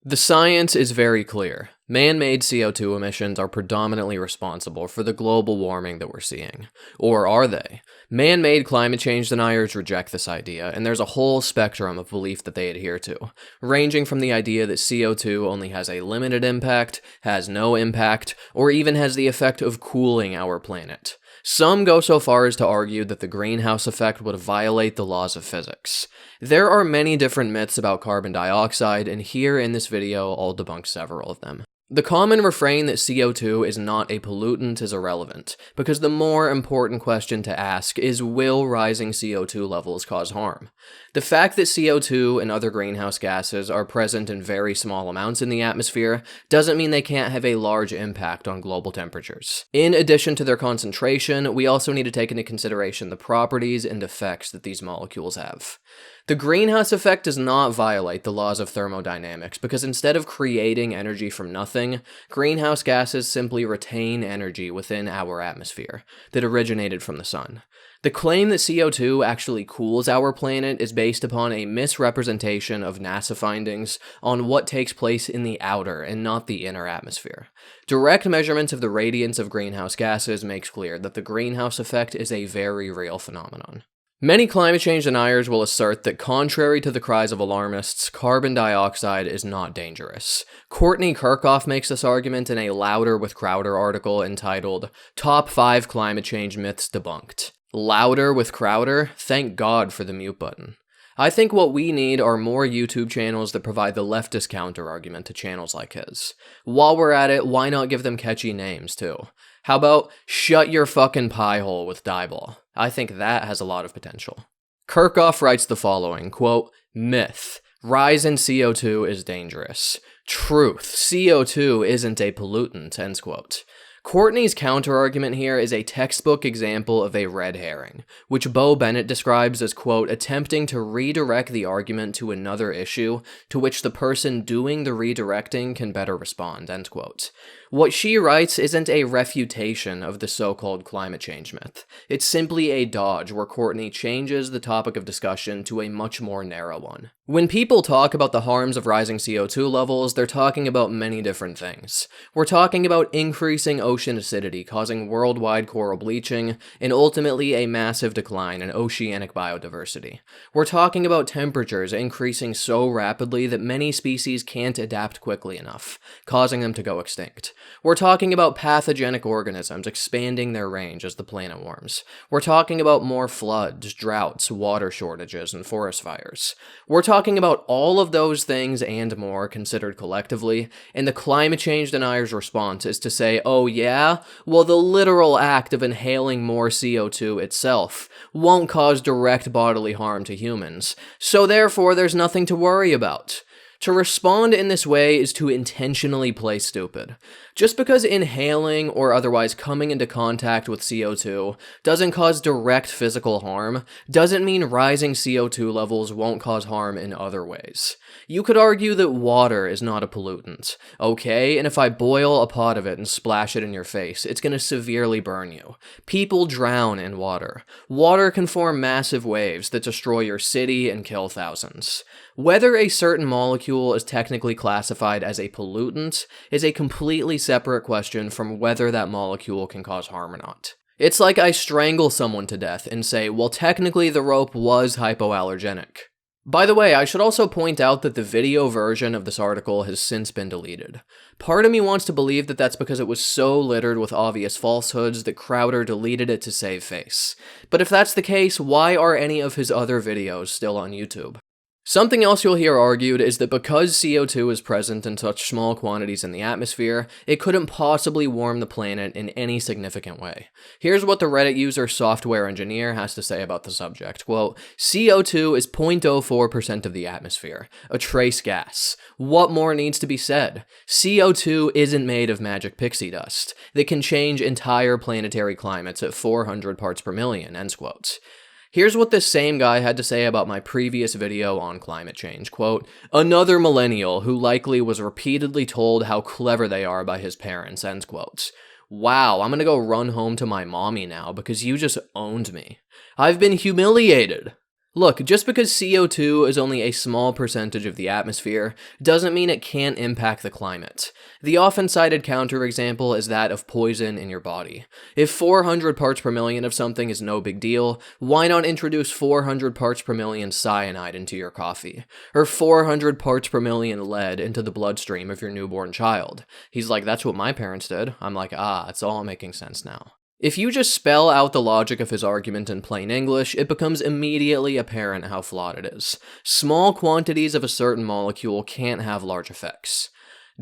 The science is very clear. Man-made CO2 emissions are predominantly responsible for the global warming that we're seeing. Or are they? Man-made climate change deniers reject this idea, and there's a whole spectrum of belief that they adhere to, ranging from the idea that CO2 only has a limited impact, has no impact, or even has the effect of cooling our planet. Some go so far as to argue that the greenhouse effect would violate the laws of physics. There are many different myths about carbon dioxide, and here in this video I'll debunk several of them. The common refrain that CO2 is not a pollutant is irrelevant, because the more important question to ask is, will rising CO2 levels cause harm? The fact that CO2 and other greenhouse gases are present in very small amounts in the atmosphere doesn't mean they can't have a large impact on global temperatures. In addition to their concentration, we also need to take into consideration the properties and effects that these molecules have. The greenhouse effect does not violate the laws of thermodynamics because instead of creating energy from nothing, greenhouse gases simply retain energy within our atmosphere that originated from the sun. The claim that CO2 actually cools our planet is based upon a misrepresentation of NASA findings on what takes place in the outer and not the inner atmosphere. Direct measurements of the radiance of greenhouse gases makes clear that the greenhouse effect is a very real phenomenon. Many climate change deniers will assert that contrary to the cries of alarmists, carbon dioxide is not dangerous. Courtney Kirkhoff makes this argument in a Louder with Crowder article entitled, Top 5 Climate Change Myths Debunked. Louder with Crowder? Thank God for the mute button. I think what we need are more YouTube channels that provide the leftist counter-argument to channels like his. While we're at it, why not give them catchy names, too? How about, shut your fucking pie hole with Dieball? I think that has a lot of potential. Kirkhoff writes the following, quote, Myth. Rise in CO2 is dangerous. Truth. CO2 isn't a pollutant, end quote. Courtney's counter-argument here is a textbook example of a red herring, which Bo Bennett describes as, quote, attempting to redirect the argument to another issue to which the person doing the redirecting can better respond, end quote. What she writes isn't a refutation of the so-called climate change myth. It's simply a dodge where Courtney changes the topic of discussion to a much more narrow one. When people talk about the harms of rising CO2 levels, they're talking about many different things. We're talking about increasing ocean acidity causing worldwide coral bleaching, and ultimately a massive decline in oceanic biodiversity. We're talking about temperatures increasing so rapidly that many species can't adapt quickly enough, causing them to go extinct. We're talking about pathogenic organisms expanding their range as the planet warms. We're talking about more floods, droughts, water shortages, and forest fires. We're talking about all of those things and more considered collectively, and the climate change denier's response is to say, oh yeah? Well, the literal act of inhaling more CO2 itself won't cause direct bodily harm to humans, so therefore there's nothing to worry about. To respond in this way is to intentionally play stupid. Just because inhaling or otherwise coming into contact with CO2 doesn't cause direct physical harm, doesn't mean rising CO2 levels won't cause harm in other ways. You could argue that water is not a pollutant, okay? And if I boil a pot of it and splash it in your face, it's gonna severely burn you. People drown in water. Water can form massive waves that destroy your city and kill thousands. Whether a certain molecule is technically classified as a pollutant is a completely separate question from whether that molecule can cause harm or not. It's like I strangle someone to death and say, well, technically the rope was hypoallergenic. By the way, I should also point out that the video version of this article has since been deleted. Part of me wants to believe that that's because it was so littered with obvious falsehoods that Crowder deleted it to save face. But if that's the case, why are any of his other videos still on YouTube? Something else you'll hear argued is that because CO2 is present in such small quantities in the atmosphere, it couldn't possibly warm the planet in any significant way. Here's what the Reddit user Software Engineer has to say about the subject. Quote, CO2 is 0.04% of the atmosphere, a trace gas. What more needs to be said? CO2 isn't made of magic pixie dust that can change entire planetary climates at 400 parts per million, end quote. Here's what this same guy had to say about my previous video on climate change. Quote, another millennial who likely was repeatedly told how clever they are by his parents, end quote. Wow, I'm gonna go run home to my mommy now because you just owned me. I've been humiliated. Look, just because CO2 is only a small percentage of the atmosphere doesn't mean it can't impact the climate. The often cited counterexample is that of poison in your body. If 400 parts per million of something is no big deal, why not introduce 400 parts per million cyanide into your coffee? Or 400 parts per million lead into the bloodstream of your newborn child? He's like, that's what my parents did. I'm like, it's all making sense now. If you just spell out the logic of his argument in plain English, it becomes immediately apparent how flawed it is. Small quantities of a certain molecule can't have large effects.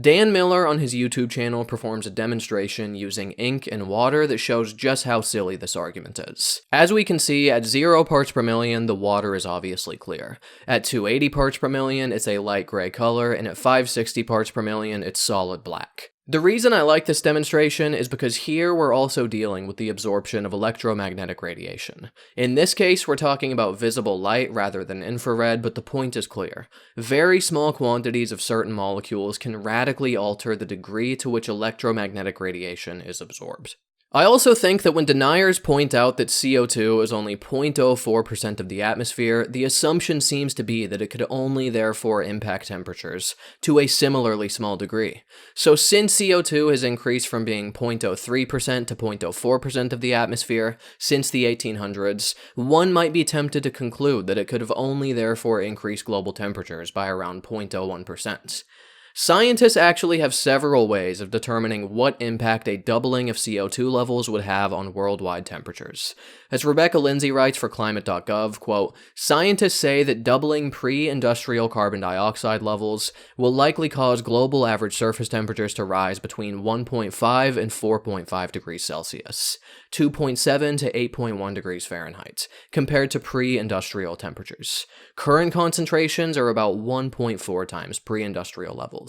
Dan Miller on his YouTube channel performs a demonstration using ink and water that shows just how silly this argument is. As we can see, at 0 parts per million, the water is obviously clear. At 280 parts per million, it's a light gray color, and at 560 parts per million, it's solid black. The reason I like this demonstration is because here we're also dealing with the absorption of electromagnetic radiation. In this case, we're talking about visible light rather than infrared, but the point is clear. Very small quantities of certain molecules can radically alter the degree to which electromagnetic radiation is absorbed. I also think that when deniers point out that CO2 is only 0.04% of the atmosphere, the assumption seems to be that it could only therefore impact temperatures to a similarly small degree. So since CO2 has increased from being 0.03% to 0.04% of the atmosphere since the 1800s, one might be tempted to conclude that it could have only therefore increased global temperatures by around 0.01%. Scientists actually have several ways of determining what impact a doubling of CO2 levels would have on worldwide temperatures. As Rebecca Lindsay writes for climate.gov, quote, "Scientists say that doubling pre-industrial carbon dioxide levels will likely cause global average surface temperatures to rise between 1.5 and 4.5 degrees Celsius, 2.7 to 8.1 degrees Fahrenheit, compared to pre-industrial temperatures. Current concentrations are about 1.4 times pre-industrial levels.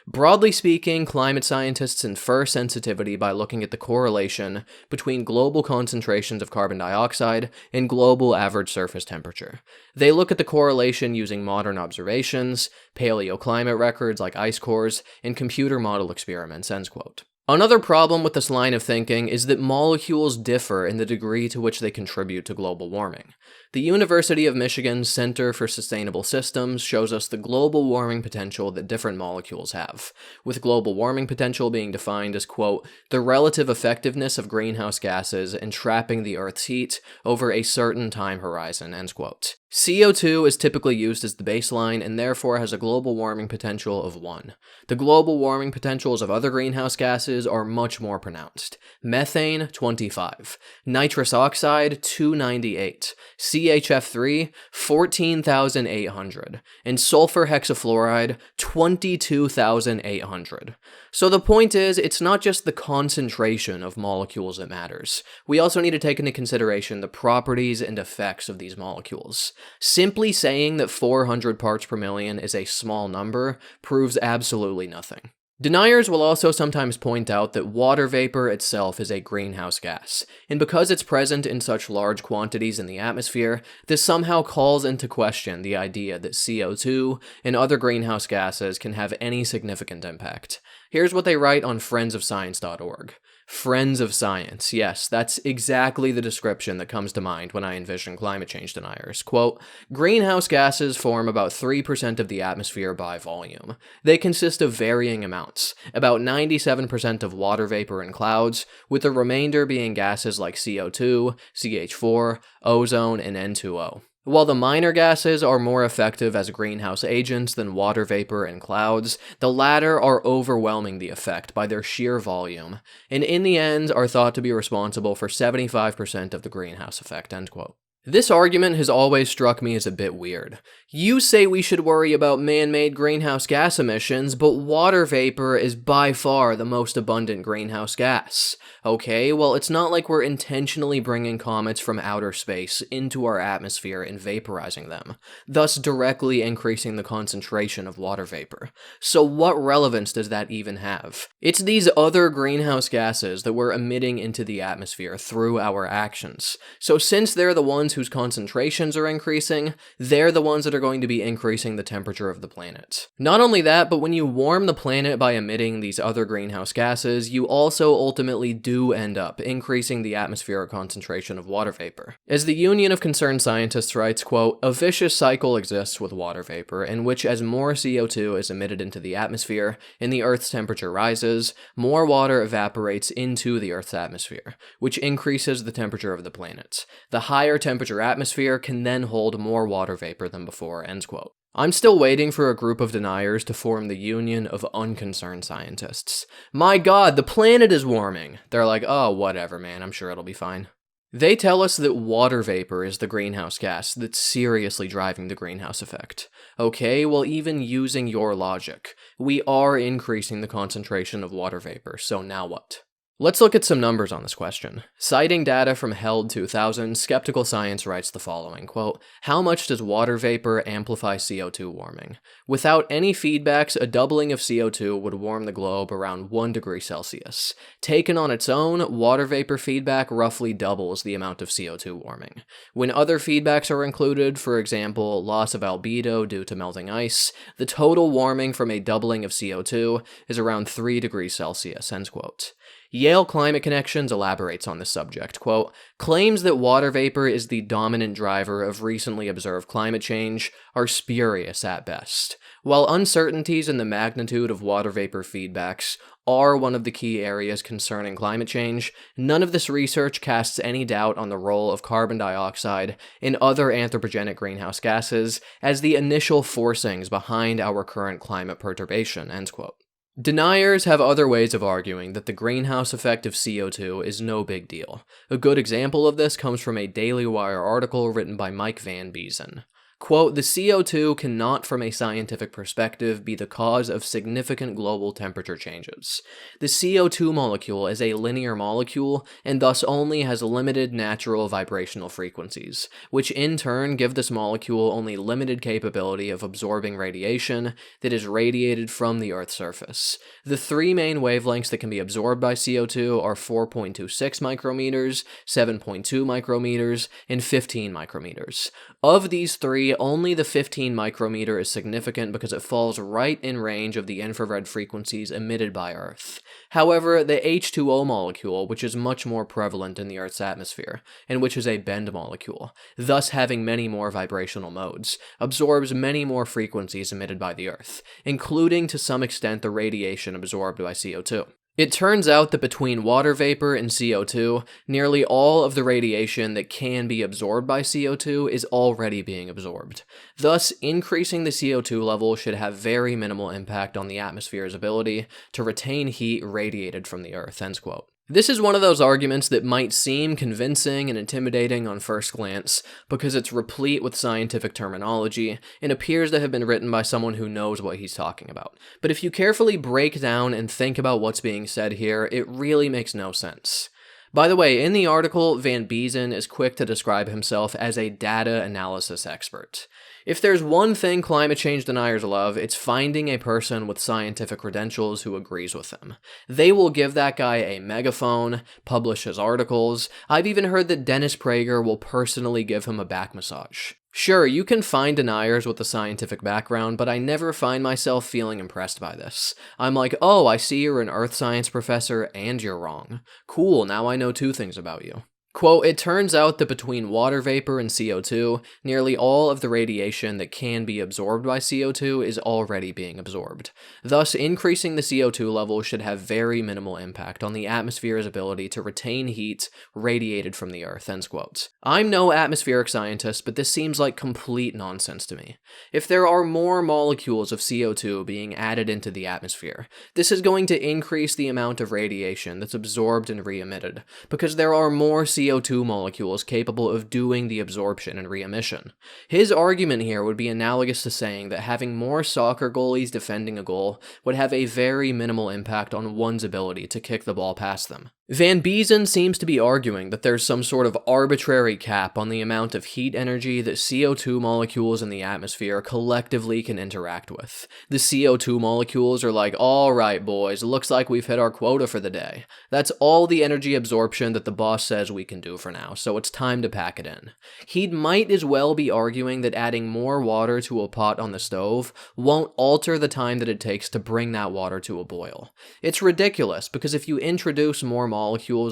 Broadly speaking, climate scientists infer sensitivity by looking at the correlation between global concentrations of carbon dioxide and global average surface temperature. They look at the correlation using modern observations, paleoclimate records like ice cores, and computer model experiments," ends quote. Another problem with this line of thinking is that molecules differ in the degree to which they contribute to global warming. The University of Michigan's Center for Sustainable Systems shows us the global warming potential that different molecules have, with global warming potential being defined as, quote, "the relative effectiveness of greenhouse gases in trapping the Earth's heat over a certain time horizon," ends quote. CO2 is typically used as the baseline and therefore has a global warming potential of 1. The global warming potentials of other greenhouse gases are much more pronounced. Methane, 25. Nitrous oxide, 298. CHF3, 14,800. And sulfur hexafluoride, 22,800. So the point is, it's not just the concentration of molecules that matters. We also need to take into consideration the properties and effects of these molecules. Simply saying that 400 parts per million is a small number proves absolutely nothing. Deniers will also sometimes point out that water vapor itself is a greenhouse gas, and because it's present in such large quantities in the atmosphere, this somehow calls into question the idea that CO2 and other greenhouse gases can have any significant impact. Here's what they write on friendsofscience.org. Friends of science. Yes, that's exactly the description that comes to mind when I envision climate change deniers. Quote, "Greenhouse gases form about 3% of the atmosphere by volume. They consist of varying amounts, about 97% of water vapor and clouds, with the remainder being gases like CO2, CH4, ozone, and N2O. While the minor gases are more effective as greenhouse agents than water vapor and clouds, the latter are overwhelming the effect by their sheer volume, and in the end are thought to be responsible for 75% of the greenhouse effect," end quote. This argument has always struck me as a bit weird. You say we should worry about man-made greenhouse gas emissions, but water vapor is by far the most abundant greenhouse gas. Okay, well, it's not like we're intentionally bringing comets from outer space into our atmosphere and vaporizing them, thus directly increasing the concentration of water vapor. So what relevance does that even have? It's these other greenhouse gases that we're emitting into the atmosphere through our actions. So since they're the ones ones whose concentrations are increasing, they're the ones that are going to be increasing the temperature of the planet. Not only that, but when you warm the planet by emitting these other greenhouse gases, you also ultimately do end up increasing the atmospheric concentration of water vapor. As the Union of Concerned Scientists writes, quote, "A vicious cycle exists with water vapor in which as more CO2 is emitted into the atmosphere and the Earth's temperature rises, more water evaporates into the Earth's atmosphere, which increases the temperature of the planet. The higher temperature atmosphere can then hold more water vapor than before," ends quote. I'm still waiting for a group of deniers to form the Union of Unconcerned Scientists. My god, the planet is warming! They're like, oh, whatever, man, I'm sure it'll be fine. They tell us that water vapor is the greenhouse gas that's seriously driving the greenhouse effect. Okay, well, even using your logic, we are increasing the concentration of water vapor, so now what? Let's look at some numbers on this question. Citing data from Held 2000, Skeptical Science writes the following, quote, "How much does water vapor amplify CO2 warming? Without any feedbacks, a doubling of CO2 would warm the globe around 1 degree Celsius. Taken on its own, water vapor feedback roughly doubles the amount of CO2 warming. When other feedbacks are included, for example, loss of albedo due to melting ice, the total warming from a doubling of CO2 is around 3 degrees Celsius," ends quote. Yale Climate Connections elaborates on this subject, quote, "Claims that water vapor is the dominant driver of recently observed climate change are spurious at best. While uncertainties in the magnitude of water vapor feedbacks are one of the key areas concerning climate change, none of this research casts any doubt on the role of carbon dioxide and other anthropogenic greenhouse gases as the initial forcings behind our current climate perturbation," ends quote. Deniers have other ways of arguing that the greenhouse effect of CO2 is no big deal. A good example of this comes from a Daily Wire article written by Mike Van Biezen. Quote, "The CO2 cannot from a scientific perspective be the cause of significant global temperature changes. The CO2 molecule is a linear molecule and thus only has limited natural vibrational frequencies, which in turn give this molecule only limited capability of absorbing radiation that is radiated from the Earth's surface. The 3 main wavelengths that can be absorbed by CO2 are 4.26 micrometers, 7.2 micrometers, and 15 micrometers. Of these 3, only the 15 micrometer is significant because it falls right in range of the infrared frequencies emitted by Earth. However, the H2O molecule, which is much more prevalent in the Earth's atmosphere, and which is a bend molecule, thus having many more vibrational modes, absorbs many more frequencies emitted by the Earth, including to some extent the radiation absorbed by CO2. It turns out that between water vapor and CO2, nearly all of the radiation that can be absorbed by CO2 is already being absorbed. Thus, increasing the CO2 level should have very minimal impact on the atmosphere's ability to retain heat radiated from the Earth," ends quote. This is one of those arguments that might seem convincing and intimidating on first glance because it's replete with scientific terminology and appears to have been written by someone who knows what he's talking about. But if you carefully break down and think about what's being said here, it really makes no sense. By the way, in the article, Van Biezen is quick to describe himself as a data analysis expert. If there's one thing climate change deniers love, it's finding a person with scientific credentials who agrees with them. They will give that guy a megaphone, publish his articles. I've even heard that Dennis Prager will personally give him a back massage. Sure, you can find deniers with a scientific background, but I never find myself feeling impressed by this. I'm like, oh, I see you're an earth science professor and you're wrong. Cool, now I know 2 things about you. Quote, "It turns out that between water vapor and CO2, nearly all of the radiation that can be absorbed by CO2 is already being absorbed. Thus, increasing the CO2 level should have very minimal impact on the atmosphere's ability to retain heat radiated from the Earth," ends quote. I'm no atmospheric scientist, but this seems like complete nonsense to me. If there are more molecules of CO2 being added into the atmosphere, this is going to increase the amount of radiation that's absorbed and re-emitted, because there are more CO2 molecules capable of doing the absorption and re-emission. His argument here would be analogous to saying that having more soccer goalies defending a goal would have a very minimal impact on one's ability to kick the ball past them. Van Biesen seems to be arguing that there's some sort of arbitrary cap on the amount of heat energy that CO2 molecules in the atmosphere collectively can interact with. The CO2 molecules are like, alright boys, looks like we've hit our quota for the day. That's all the energy absorption that the boss says we can do for now, so it's time to pack it in. He might as well be arguing that adding more water to a pot on the stove won't alter the time that it takes to bring that water to a boil. It's ridiculous, because if you introduce more molecules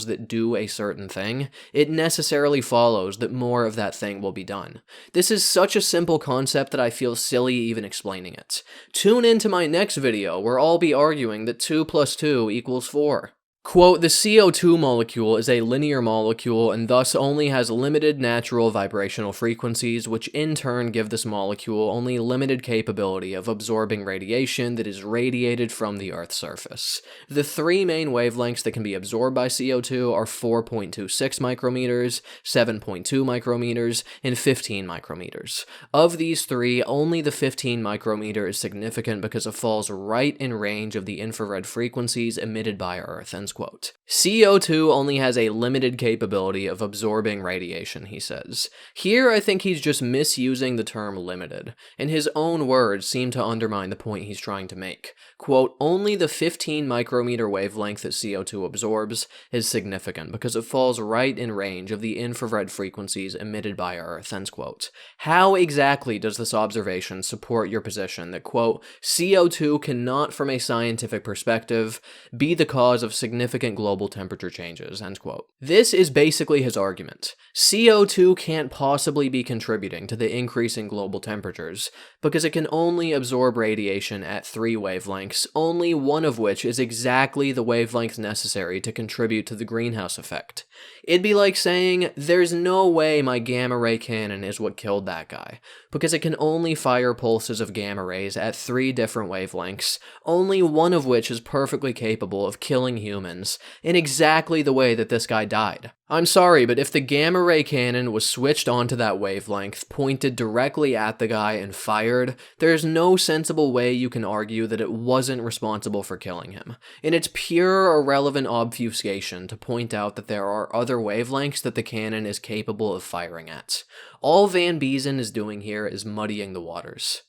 that do a certain thing, it necessarily follows that more of that thing will be done. This is such a simple concept that I feel silly even explaining it. Tune into my next video where I'll be arguing that 2 + 2 = 4. Quote, the CO2 molecule is a linear molecule and thus only has limited natural vibrational frequencies, which in turn give this molecule only limited capability of absorbing radiation that is radiated from the Earth's surface. The three main wavelengths that can be absorbed by CO2 are 4.26 micrometers, 7.2 micrometers, and 15 micrometers. Of these three, only the 15 micrometer is significant because it falls right in range of the infrared frequencies emitted by Earth. Quote. CO2 only has a limited capability of absorbing radiation, he says. Here I think he's just misusing the term limited, and his own words seem to undermine the point he's trying to make. Quote, only the 15 micrometer wavelength that CO2 absorbs is significant because it falls right in range of the infrared frequencies emitted by Earth, end quote. How exactly does this observation support your position that, quote, CO2 cannot from a scientific perspective be the cause of significant global temperature changes, end quote. This is basically his argument. CO2 can't possibly be contributing to the increase in global temperatures because it can only absorb radiation at 3 wavelengths, only one of which is exactly the wavelength necessary to contribute to the greenhouse effect. It'd be like saying, there's no way my gamma ray cannon is what killed that guy, because it can only fire pulses of gamma rays at 3 different wavelengths, only one of which is perfectly capable of killing humans, in exactly the way that this guy died. I'm sorry, but if the gamma ray cannon was switched onto that wavelength, pointed directly at the guy and fired, there's no sensible way you can argue that it wasn't responsible for killing him. And it's pure irrelevant obfuscation to point out that there are other wavelengths that the cannon is capable of firing at. All Van Biesen is doing here is muddying the waters.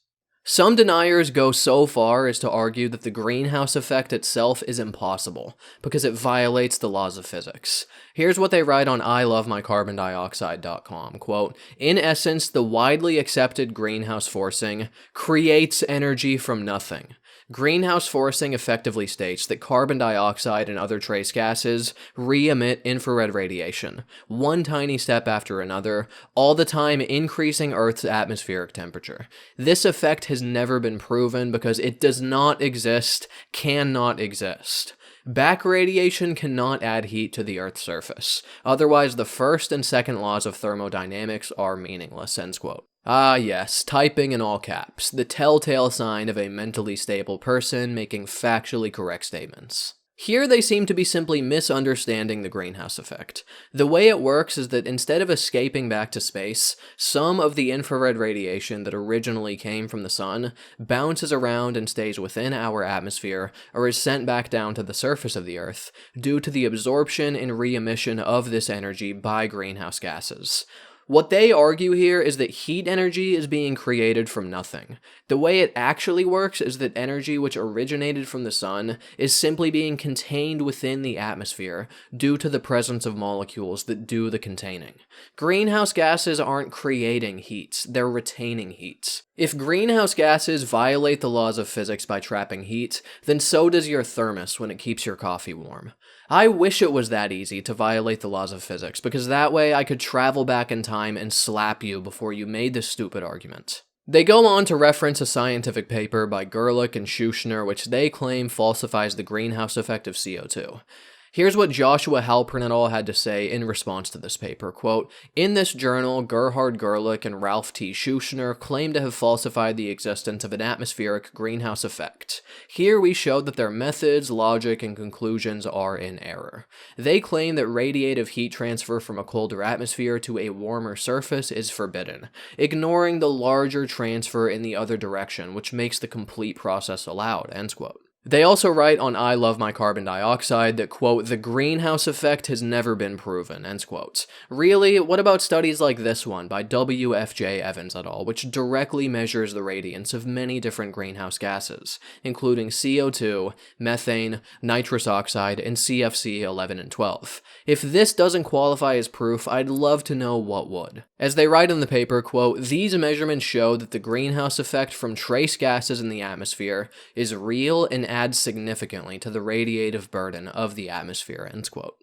Some deniers go so far as to argue that the greenhouse effect itself is impossible, because it violates the laws of physics. Here's what they write on ilovemycarbondioxide.com, quote, in essence, the widely accepted greenhouse forcing creates energy from nothing. Greenhouse forcing effectively states that carbon dioxide and other trace gases re-emit infrared radiation, one tiny step after another, all the time increasing Earth's atmospheric temperature. This effect has never been proven because it does not exist, cannot exist. Back radiation cannot add heat to the Earth's surface, otherwise the first and second laws of thermodynamics are meaningless, end quote. Ah yes, typing in all caps, the telltale sign of a mentally stable person making factually correct statements. Here they seem to be simply misunderstanding the greenhouse effect. The way it works is that instead of escaping back to space, some of the infrared radiation that originally came from the sun bounces around and stays within our atmosphere or is sent back down to the surface of the Earth due to the absorption and re-emission of this energy by greenhouse gases. What they argue here is that heat energy is being created from nothing. The way it actually works is that energy which originated from the sun is simply being contained within the atmosphere due to the presence of molecules that do the containing. Greenhouse gases aren't creating heat, they're retaining heat. If greenhouse gases violate the laws of physics by trapping heat, then so does your thermos when it keeps your coffee warm. I wish it was that easy to violate the laws of physics, because that way I could travel back in time and slap you before you made this stupid argument. They go on to reference a scientific paper by Gerlich and Schuschner which they claim falsifies the greenhouse effect of CO2. Here's what Joshua Halpern et al. Had to say in response to this paper, quote, in this journal, Gerhard Gerlich and Ralph T. Schuschner claim to have falsified the existence of an atmospheric greenhouse effect. Here we showed that their methods, logic, and conclusions are in error. They claim that radiative heat transfer from a colder atmosphere to a warmer surface is forbidden, ignoring the larger transfer in the other direction, which makes the complete process allowed, end quote. They also write on I Love My Carbon Dioxide that, quote, the greenhouse effect has never been proven, end quote. Really? What about studies like this one by W.F.J. Evans et al., which directly measures the radiance of many different greenhouse gases, including CO2, methane, nitrous oxide, and CFC 11 and 12. If this doesn't qualify as proof, I'd love to know what would. As they write in the paper, quote, these measurements show that the greenhouse effect from trace gases in the atmosphere is real and adds significantly to the radiative burden of the atmosphere, end quote.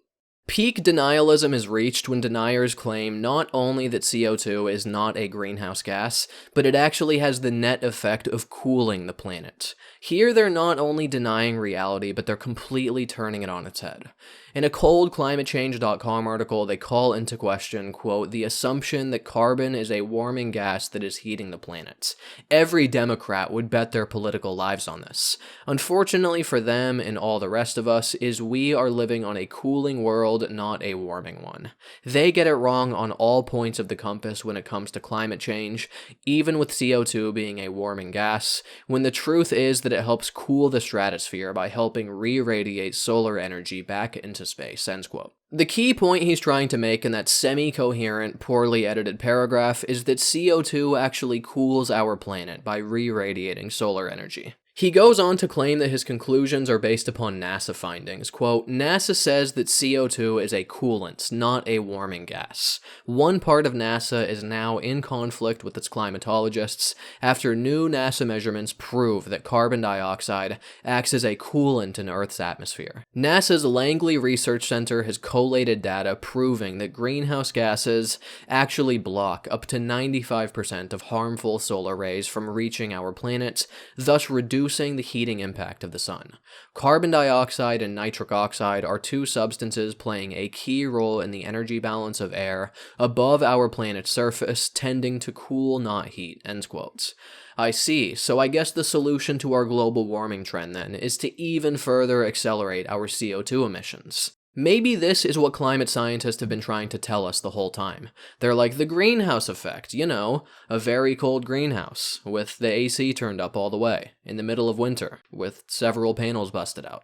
Peak denialism is reached when deniers claim not only that CO2 is not a greenhouse gas, but it actually has the net effect of cooling the planet. Here they're not only denying reality, but they're completely turning it on its head. In a cold climatechange.com article, they call into question, quote, the assumption that carbon is a warming gas that is heating the planet. Every Democrat would bet their political lives on this. Unfortunately for them and all the rest of us, is we are living on a cooling world, not a warming one. They get it wrong on all points of the compass when it comes to climate change, even with CO2 being a warming gas, when the truth is that it helps cool the stratosphere by helping re-radiate solar energy back into space, end quote. The key point he's trying to make in that semi-coherent, poorly edited paragraph is that CO2 actually cools our planet by re-radiating solar energy. He goes on to claim that his conclusions are based upon NASA findings. Quote, NASA says that CO2 is a coolant, not a warming gas. One part of NASA is now in conflict with its climatologists after new NASA measurements prove that carbon dioxide acts as a coolant in Earth's atmosphere. NASA's Langley Research Center has collated data proving that greenhouse gases actually block up to 95% of harmful solar rays from reaching our planet, thus reducing the heating impact of the sun. Carbon dioxide and nitric oxide are two substances playing a key role in the energy balance of air above our planet's surface, tending to cool, not heat, end quotes. I see, so I guess the solution to our global warming trend then is to even further accelerate our CO2 emissions. Maybe this is what climate scientists have been trying to tell us the whole time. They're like the greenhouse effect, you know, a very cold greenhouse, with the AC turned up all the way, in the middle of winter, with several panels busted out.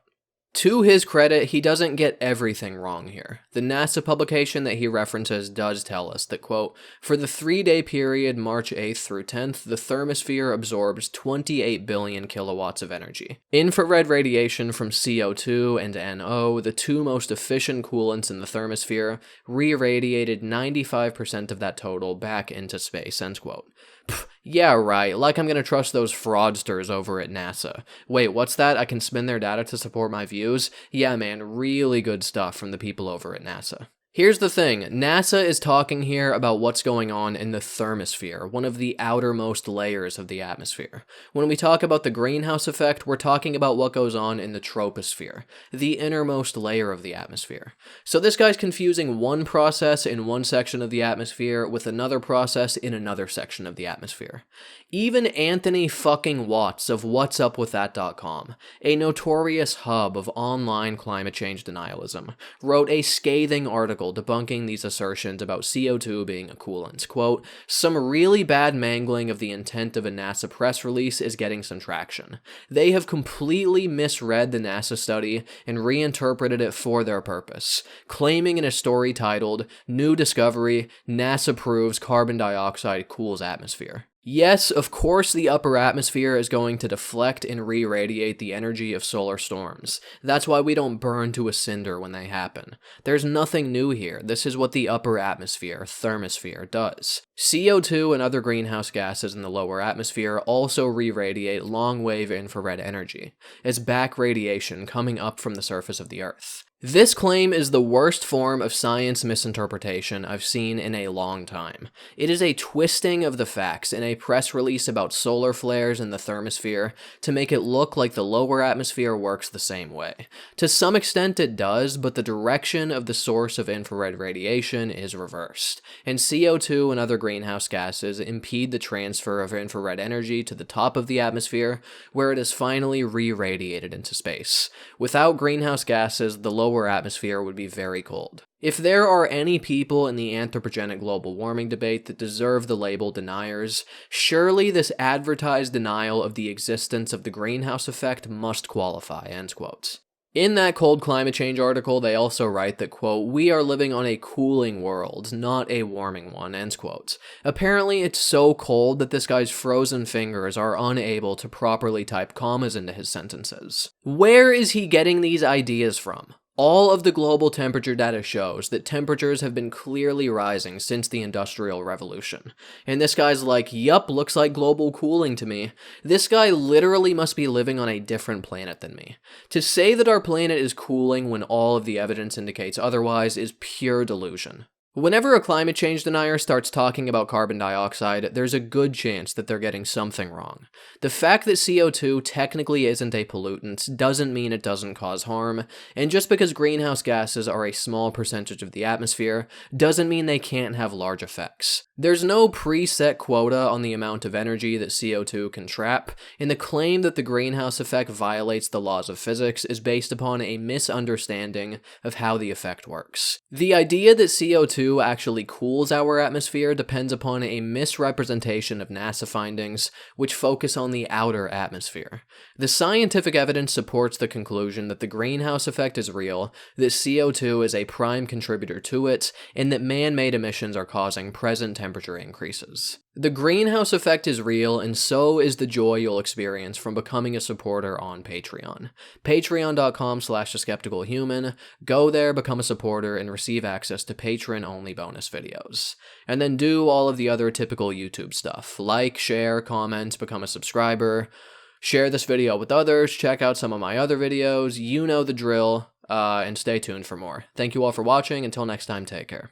To his credit, he doesn't get everything wrong here. The NASA publication that he references does tell us that, quote, for the 3-day period March 8th through 10th, the thermosphere absorbs 28 billion kilowatts of energy. Infrared radiation from CO2 and NO, the two most efficient coolants in the thermosphere, re-radiated 95% of that total back into space, end quote. Pff, yeah, right, like I'm gonna trust those fraudsters over at NASA. Wait, what's that? I can spin their data to support my views? Yeah, man, really good stuff from the people over at NASA. Here's the thing, NASA is talking here about what's going on in the thermosphere, one of the outermost layers of the atmosphere. When we talk about the greenhouse effect, we're talking about what goes on in the troposphere, the innermost layer of the atmosphere. So this guy's confusing one process in one section of the atmosphere with another process in another section of the atmosphere. Even Anthony fucking Watts of whatsupwiththat.com, a notorious hub of online climate change denialism, wrote a scathing article debunking these assertions about CO2 being a coolant. Quote, some really bad mangling of the intent of a NASA press release is getting some traction. They have completely misread the NASA study and reinterpreted it for their purpose, claiming in a story titled, New Discovery, NASA Proves Carbon Dioxide Cools Atmosphere. Yes, of course the upper atmosphere is going to deflect and re-radiate the energy of solar storms. That's why we don't burn to a cinder when they happen. There's nothing new here. This is what the upper atmosphere, thermosphere, does. CO2 and other greenhouse gases in the lower atmosphere also re-radiate long-wave infrared energy. It's back radiation coming up from the surface of the Earth. This claim is the worst form of science misinterpretation I've seen in a long time. It is a twisting of the facts in a press release about solar flares in the thermosphere to make it look like the lower atmosphere works the same way. To some extent it does, but the direction of the source of infrared radiation is reversed, and CO2 and other greenhouse gases impede the transfer of infrared energy to the top of the atmosphere, where it is finally re-radiated into space. Without greenhouse gases, the lower lower atmosphere would be very cold. If there are any people in the anthropogenic global warming debate that deserve the label deniers, surely this advertised denial of the existence of the greenhouse effect must qualify, end quote. In that cold climate change article, they also write that, quote, we are living on a cooling world, not a warming one, end quote. Apparently, it's so cold that this guy's frozen fingers are unable to properly type commas into his sentences. Where is he getting these ideas from? All of the global temperature data shows that temperatures have been clearly rising since the Industrial Revolution. And this guy's like, yup, looks like global cooling to me. This guy literally must be living on a different planet than me. To say that our planet is cooling when all of the evidence indicates otherwise is pure delusion. Whenever a climate change denier starts talking about carbon dioxide, there's a good chance that they're getting something wrong. The fact that CO2 technically isn't a pollutant doesn't mean it doesn't cause harm, and just because greenhouse gases are a small percentage of the atmosphere doesn't mean they can't have large effects. There's no preset quota on the amount of energy that CO2 can trap, and the claim that the greenhouse effect violates the laws of physics is based upon a misunderstanding of how the effect works. The idea that CO2 actually cools our atmosphere depends upon a misrepresentation of NASA findings, which focus on the outer atmosphere. The scientific evidence supports the conclusion that the greenhouse effect is real, that CO2 is a prime contributor to it, and that man-made emissions are causing present temperature increases. The greenhouse effect is real, and so is the joy you'll experience from becoming a supporter on Patreon. Patreon.com/theskepticalhuman. Go there, become a supporter, and receive access to patron-only bonus videos. And then do all of the other typical YouTube stuff. Like, share, comment, become a subscriber. Share this video with others, check out some of my other videos, you know the drill, and stay tuned for more. Thank you all for watching, until next time, take care.